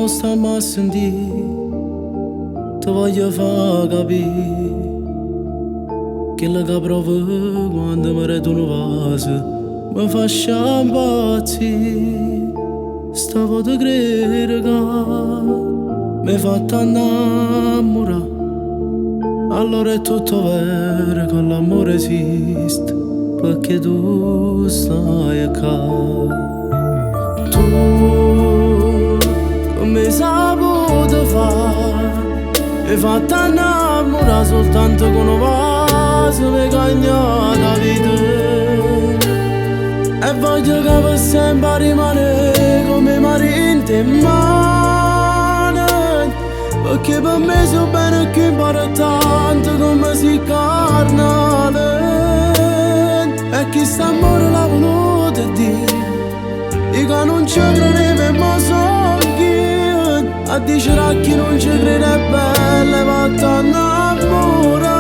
non sta mai a sentire, ti voglio far capire che la che provo quando mi reto un vaso mi fa impazzire. Stavo a credere che mi fa innamorare, allora è tutto vero che l'amore esiste, perché tu stai accanto. Tu come saputo fare, mi hai fatto innamorare soltanto con un vaso, mi hai cagnato la vita. E voglio che per sempre rimane come marito in mano, perché per me so bene che impara tanto come si carnale. E chi sta amore l'ha voluto dire, io non ci credevo ma so chi, a dire a chi non ci crede è bella, vattene a innamorare.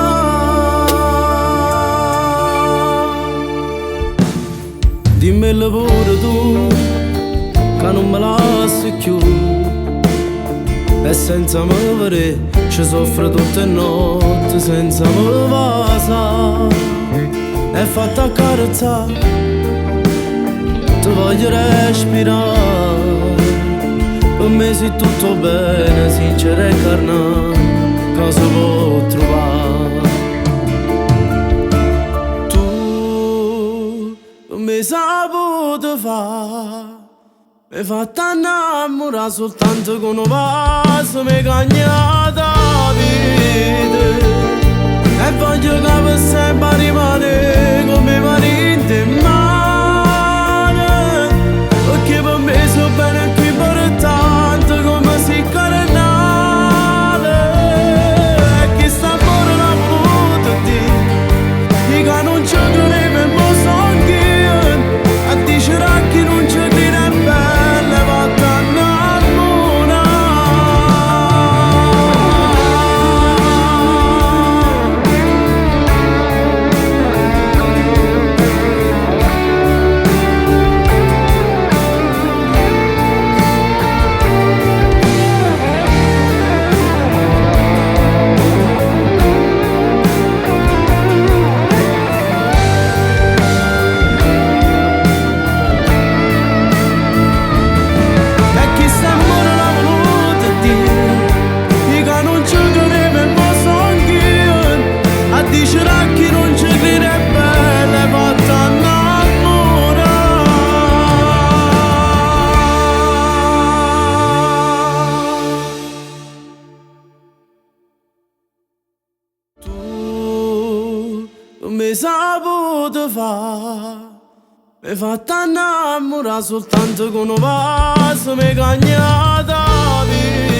Dimmelo pure tu, che non me lasci più, e senza me vedere ci soffro tutte le notti, senza me vasa, è fatta accarezzare, ti voglio respirare, per me se tutto bene, sincero e carnale, cosa può trovare? Tu mi saputo fare, mi hai fatto innamorare soltanto con un vaso, mi hai cagnato la vita. E voglio che per sempre rimane come marito in mano, perché per me so bene qui per tanto come si carnale. E chi sta fuori la puta di che non ci credevo e mo so chi, a dire a chi non ci crede è bella, vattene a mi saputo fare, mi hai fatto innamorare soltanto con un vaso, mi hai cagnato la vita.